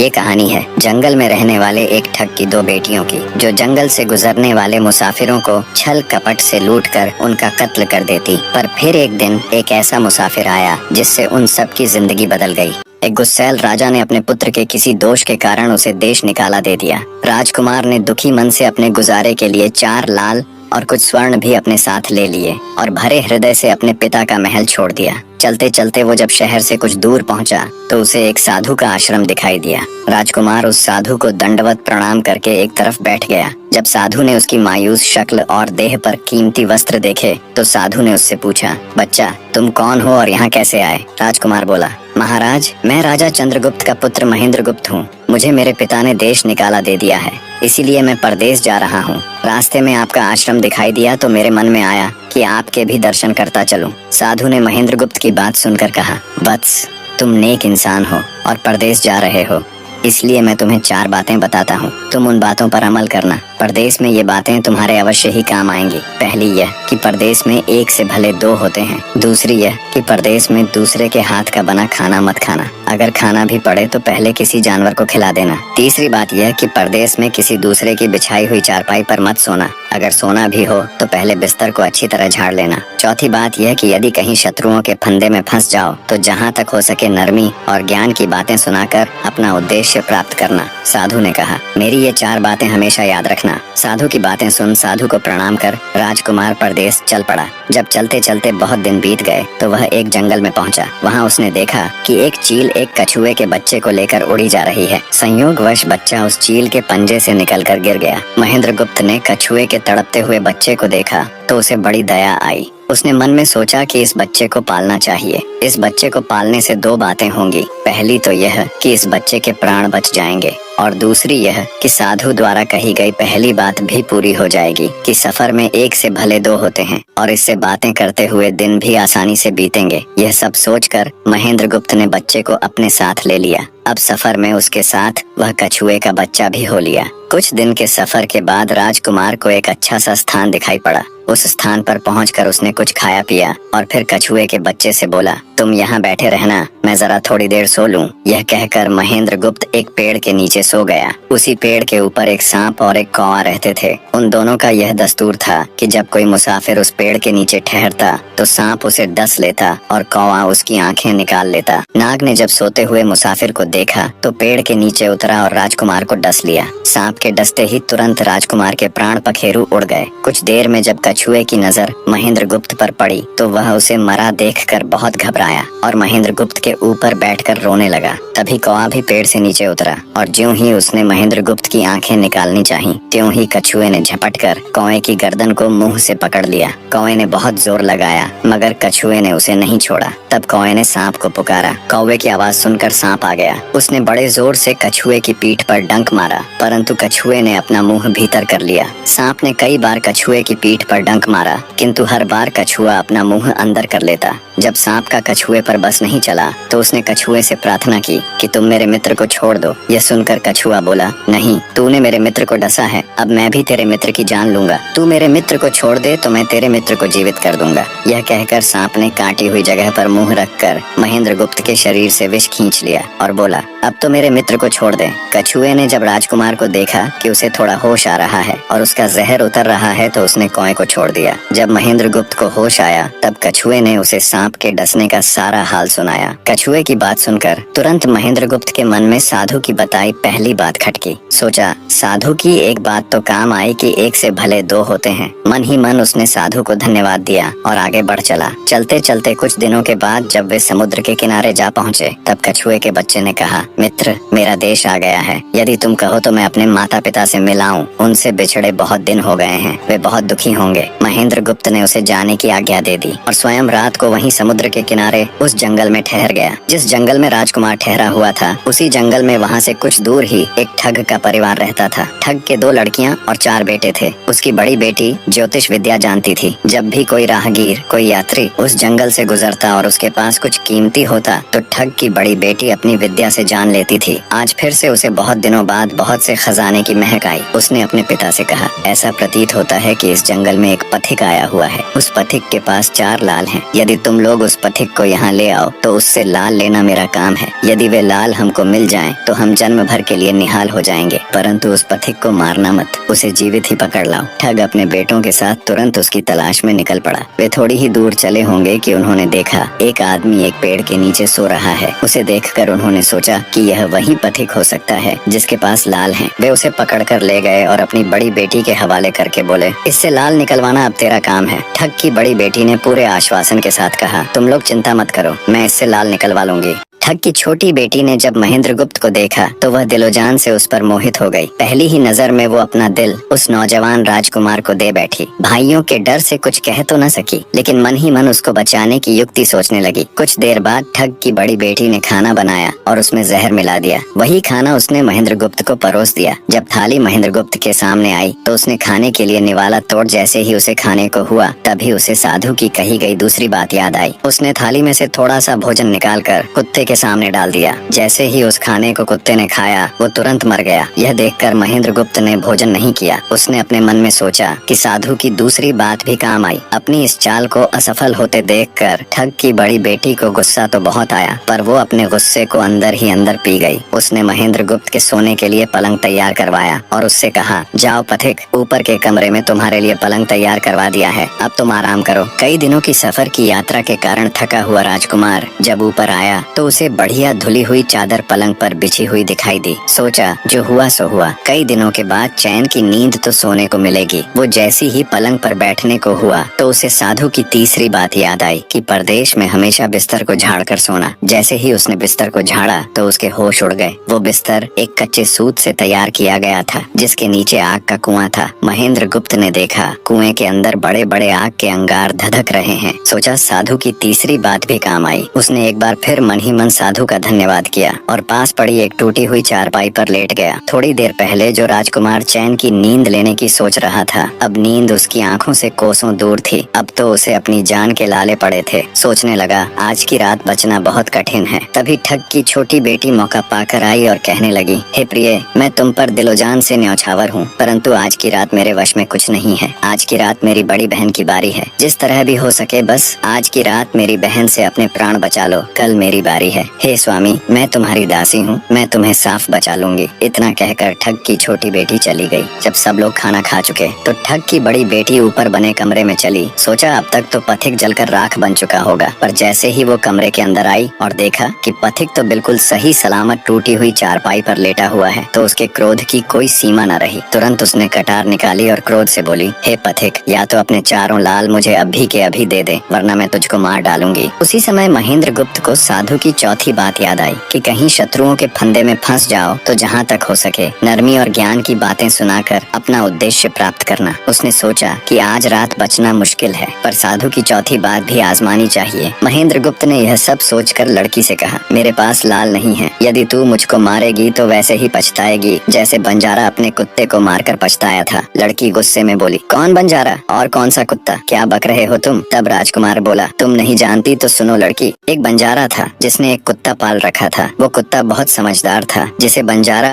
ये कहानी है जंगल में रहने वाले एक ठग की दो बेटियों की, जो जंगल से गुजरने वाले मुसाफिरों को छल कपट से लूटकर उनका कत्ल कर देती। पर फिर एक दिन एक ऐसा मुसाफिर आया जिससे उन सब की जिंदगी बदल गई। एक गुस्सैल राजा ने अपने पुत्र के किसी दोष के कारण उसे देश निकाला दे दिया। राजकुमार ने दुखी मन से अपने गुजारे के लिए 4 लाल और कुछ स्वर्ण भी अपने साथ ले लिए और भरे हृदय से अपने पिता का महल छोड़ दिया। चलते चलते वो जब शहर से कुछ दूर पहुंचा तो उसे एक साधु का आश्रम दिखाई दिया। राजकुमार उस साधु को दंडवत प्रणाम करके एक तरफ बैठ गया। जब साधु ने उसकी मायूस शक्ल और देह पर कीमती वस्त्र देखे तो साधु ने उससे पूछा, बच्चा तुम कौन हो और यहाँ कैसे आए? राजकुमार बोला, महाराज मैं राजा चंद्रगुप्त का पुत्र महेंद्रगुप्त हूँ। मुझे मेरे पिता ने देश निकाला दे दिया है, इसीलिए मैं परदेश जा रहा हूँ। रास्ते में आपका आश्रम दिखाई दिया तो मेरे मन में आया कि आपके भी दर्शन करता चलूं। साधु ने महेंद्रगुप्त की बात सुनकर कहा, वत्स तुम नेक इंसान हो और परदेश जा रहे हो, इसलिए मैं तुम्हें 4 बातें बताता हूँ। तुम उन बातों पर अमल करना। परदेश में ये बातें तुम्हारे अवश्य ही काम आएंगी। पहली यह कि परदेश में एक से भले 2 होते हैं। दूसरी यह कि परदेश में दूसरे के हाथ का बना खाना मत खाना। अगर खाना भी पड़े तो पहले किसी जानवर को खिला देना। तीसरी बात यह कि परदेश में किसी दूसरे की बिछाई हुई चारपाई पर मत सोना। अगर सोना भी हो तो पहले बिस्तर को अच्छी तरह झाड़ लेना। चौथी बात यह कि यदि कहीं शत्रुओं के फंदे में फंस जाओ तो जहाँ तक हो सके नरमी और ज्ञान की बातें सुनाकर अपना उद्देश्य प्राप्त करना। साधु ने कहा, मेरी ये 4 बातें हमेशा याद रखना। साधु की बातें सुन साधु को प्रणाम कर राजकुमार परदेश चल पड़ा। जब चलते चलते बहुत दिन बीत गए तो वह एक जंगल में पहुंचा। वहां उसने देखा कि एक चील एक कछुए के बच्चे को लेकर उड़ी जा रही है। संयोगवश बच्चा उस चील के पंजे से निकलकर गिर गया। महेंद्रगुप्त ने कछुए के तड़पते हुए बच्चे को देखा तो उसे बड़ी दया आई। उसने मन में सोचा कि इस बच्चे को पालना चाहिए। इस बच्चे को पालने से 2 बातें होंगी। पहली तो यह कि इस बच्चे के प्राण बच जाएंगे और दूसरी यह कि साधु द्वारा कही गई पहली बात भी पूरी हो जाएगी कि सफर में एक से भले 2 होते हैं और इससे बातें करते हुए दिन भी आसानी से बीतेंगे। यह सब सोचकर महेंद्रगुप्त ने बच्चे को अपने साथ ले लिया। अब सफर में उसके साथ वह कछुए का बच्चा भी हो लिया। कुछ दिन के सफर के बाद राजकुमार को एक अच्छा सा स्थान दिखाई पड़ा। उस स्थान पर पहुंचकर उसने कुछ खाया पिया और फिर कछुए के बच्चे से बोला, तुम यहाँ बैठे रहना, मैं जरा थोड़ी देर सो लूं। यह कहकर महेंद्रगुप्त एक पेड़ के नीचे सो गया। उसी पेड़ के ऊपर एक सांप और एक कौवा रहते थे। उन दोनों का यह दस्तूर था कि जब कोई मुसाफिर उस पेड़ के नीचे ठहरता तो सांप उसे डस लेता और कौवा उसकी आंखें निकाल लेता। नाग ने जब सोते हुए मुसाफिर को देखा तो पेड़ के नीचे उतरा और राजकुमार को डस लिया। सांप के डसते ही तुरंत राजकुमार के प्राण पखेरु उड़ गए। कुछ देर में जब कछुए की नजर महेंद्रगुप्त पर पड़ी तो वह उसे मरा देखकर बहुत घबराया और महेंद्रगुप्त के ऊपर बैठकर रोने लगा। तभी कौवा भी पेड़ से नीचे उतरा और ज्यों ही उसने महेंद्रगुप्त की आंखें निकालनी चाही, त्यों ही कछुए ने झपटकर कौवे की गर्दन को मुंह से पकड़ लिया। कौवे ने बहुत जोर लगाया मगर कछुए ने उसे नहीं छोड़ा। तब कौवे ने सांप को पुकारा। कौवे की आवाज सुनकर सांप आ गया। उसने बड़े जोर से कछुए की पीठ पर डंक मारा, परंतु कछुए ने अपना मुंह भीतर कर लिया। सांप ने कई बार कछुए की पीठ पर डंक मारा, किंतु हर बार कछुआ अपना मुंह अंदर कर लेता। जब सांप का कछुए पर बस नहीं चला तो उसने कछुए से प्रार्थना की कि तुम मेरे मित्र को छोड़ दो। यह सुनकर कछुआ बोला, नहीं, तूने मेरे मित्र को डसा है, अब मैं भी तेरे मित्र की जान लूंगा। तू मेरे मित्र को छोड़ दे तो मैं तेरे मित्र को जीवित कर दूंगा। यह कहकर सांप ने काटी हुई जगह पर मुंह रखकर महेंद्रगुप्त के शरीर से विष खींच लिया और बोला, अब तो मेरे मित्र को छोड़ दे। कछुए ने जब राजकुमार को देखा कि उसे थोड़ा होश आ रहा है और उसका जहर उतर रहा है तो उसने कौवे को छोड़ दिया। जब महेंद्रगुप्त को होश आया तब कछुए ने उसे सांप के डसने का सारा हाल सुनाया। कछुए की बात सुनकर तुरंत महेंद्रगुप्त के मन में साधु की बताई पहली बात खटकी। सोचा, साधु की एक बात तो काम आई कि एक से भले 2 होते हैं। मन ही मन उसने साधु को धन्यवाद दिया और आगे बढ़ चला। चलते चलते कुछ दिनों के बाद जब वे समुद्र के किनारे जा पहुँचे तब कछुए के बच्चे ने कहा, मित्र मेरा देश आ गया है, यदि तुम कहो तो मैं अपने माता पिता से मिलाऊं। उनसे बिछड़े बहुत दिन हो गए हैं, वे बहुत दुखी होंगे। महेंद्रगुप्त ने उसे जाने की आज्ञा दे दी और स्वयं रात को वहीं समुद्र के किनारे उस जंगल में ठहर गया। जिस जंगल में राजकुमार ठहरा हुआ था उसी जंगल में वहाँ से कुछ दूर ही एक ठग का परिवार रहता था। ठग के 2 लड़कियाँ और 4 बेटे थे। उसकी बड़ी बेटी ज्योतिष विद्या जानती थी। जब भी कोई राहगीर, कोई यात्री उस जंगल से गुजरता और उसके पास कुछ कीमती होता तो ठग की बड़ी बेटी अपनी विद्या से जान लेती थी। आज फिर से उसे बहुत दिनों बाद बहुत से खजाने की महक आई। उसने अपने पिता से कहा, ऐसा प्रतीत होता है कि इस जंगल में एक पथिक आया हुआ है। उस पथिक के पास 4 लाल हैं। यदि तुम लोग उस पथिक को यहाँ ले आओ तो उससे लाल लेना मेरा काम है। यदि वे लाल हमको मिल जाएं तो हम जन्म भर के लिए निहाल हो जाएंगे, परंतु उस पथिक को मारना मत, उसे जीवित ही पकड़ लाओ। ठग अपने बेटों के साथ तुरंत उसकी तलाश में निकल पड़ा। वे थोड़ी ही दूर चले होंगे कि उन्होंने देखा एक आदमी एक पेड़ के नीचे सो रहा है। उसे देखकर उन्होंने सोचा कि यह वही पथिक हो सकता है जिसके पास लाल हैं। वे उसे पकड़कर ले गए और अपनी बड़ी बेटी के हवाले करके बोले, इससे लाल निकलवाना अब तेरा काम है। ठग की बड़ी बेटी ने पूरे आश्वासन के साथ कहा, तुम लोग चिंता मत करो, मैं इससे लाल निकलवा लूंगी। ठग की छोटी बेटी ने जब महेंद्रगुप्त को देखा तो वह दिलोजान से उस पर मोहित हो गई। पहली ही नजर में वो अपना दिल उस नौजवान राजकुमार को दे बैठी। भाइयों के डर से कुछ कह तो न सकी, लेकिन मन ही मन उसको बचाने की युक्ति सोचने लगी। कुछ देर बाद ठग की बड़ी बेटी ने खाना बनाया और उसमें जहर मिला दिया। वही खाना उसने महेंद्रगुप्त को परोस दिया। जब थाली महेंद्रगुप्त के सामने आई तो उसने खाने के लिए निवाला तोड़ जैसे ही उसे खाने को हुआ तभी उसे साधु की कही गई दूसरी बात याद आई। उसने थाली में से थोड़ा सा भोजन निकालकर कुत्ते के सामने डाल दिया। जैसे ही उस खाने को कुत्ते ने खाया वो तुरंत मर गया। यह देखकर महेंद्रगुप्त ने भोजन नहीं किया। उसने अपने मन में सोचा कि साधु की दूसरी बात भी काम आई। अपनी इस चाल को असफल होते देखकर ठग की बड़ी बेटी को गुस्सा तो बहुत आया, पर वो अपने गुस्से को अंदर ही अंदर पी गई। उसने महेंद्रगुप्त के सोने के लिए पलंग तैयार करवाया और उससे कहा, जाओ पथिक, ऊपर के कमरे में तुम्हारे लिए पलंग तैयार करवा दिया है, अब तुम आराम करो। कई दिनों की सफर की यात्रा के कारण थका हुआ राजकुमार जब ऊपर आया तो उसे बढ़िया धुली हुई चादर पलंग पर बिछी हुई दिखाई दी। सोचा, जो हुआ सो हुआ, कई दिनों के बाद चैन की नींद तो सोने को मिलेगी। वो जैसी ही पलंग पर बैठने को हुआ तो उसे साधु की तीसरी बात याद आई कि परदेश में हमेशा बिस्तर को झाड़ कर सोना। जैसे ही उसने बिस्तर को झाड़ा तो उसके होश उड़ गए। वो बिस्तर एक कच्चे सूत से तैयार किया गया था जिसके नीचे आग का कुआं था। महेंद्रगुप्त ने देखा कुएं के अंदर बड़े बड़े आग के अंगार धधक रहे हैं। सोचा, साधु की तीसरी बात भी काम आई। उसने एक बार फिर मन ही मन साधु का धन्यवाद किया और पास पड़ी एक टूटी हुई चारपाई पर लेट गया। थोड़ी देर पहले जो राजकुमार चैन की नींद लेने की सोच रहा था, अब नींद उसकी आंखों से कोसों दूर थी। अब तो उसे अपनी जान के लाले पड़े थे। सोचने लगा, आज की रात बचना बहुत कठिन है। तभी ठग की छोटी बेटी मौका पाकर आई और कहने लगी, हे प्रिय, मैं तुम पर दिलोजान से न्यौछावर हूँ, परंतु आज की रात मेरे वश में कुछ नहीं है। आज की रात मेरी बड़ी बहन की बारी है। जिस तरह भी हो सके बस आज की रात मेरी बहन से अपने प्राण बचा लो, कल मेरी बारी है। हे स्वामी, मैं तुम्हारी दासी हूँ, मैं तुम्हें साफ बचा लूंगी। इतना कहकर ठग की छोटी बेटी चली गई। जब सब लोग खाना खा चुके तो ठग की बड़ी बेटी ऊपर बने कमरे में चली। सोचा, अब तक तो पथिक जलकर राख बन चुका होगा, पर जैसे ही वो कमरे के अंदर आई और देखा कि पथिक तो बिल्कुल सही सलामत टूटी हुई चारपाई पर लेटा हुआ है तो उसके क्रोध की कोई सीमा न रही। तुरंत उसने कटार निकाली और क्रोध से बोली, हे पथिक, या तो अपने 4 लाल मुझे अभी के अभी दे दे, वरना मैं तुझको मार डालूंगी। उसी समय महेंद्रगुप्त को साधु की चौथी बात याद आई कि कहीं शत्रुओं के फंदे में फंस जाओ तो जहाँ तक हो सके नरमी और ज्ञान की बातें सुनाकर अपना उद्देश्य प्राप्त करना। उसने सोचा कि आज रात बचना मुश्किल है, पर साधु की चौथी बात भी आजमानी चाहिए। महेंद्रगुप्त ने यह सब सोचकर लड़की से कहा, मेरे पास लाल नहीं है। यदि तू मुझको मारेगी तो वैसे ही पछताएगी जैसे बंजारा अपने कुत्ते को मारकर पछताया था। लड़की गुस्से में बोली, कौन बंजारा और कौन सा कुत्ता, क्या बक रहे हो तुम? तब राजकुमार बोला, तुम नहीं जानती तो सुनो लड़की, एक बंजारा था जिसने एक कुत्ता पाल रखा था। वो कुत्ता बहुत समझदार था जिसे बंजारा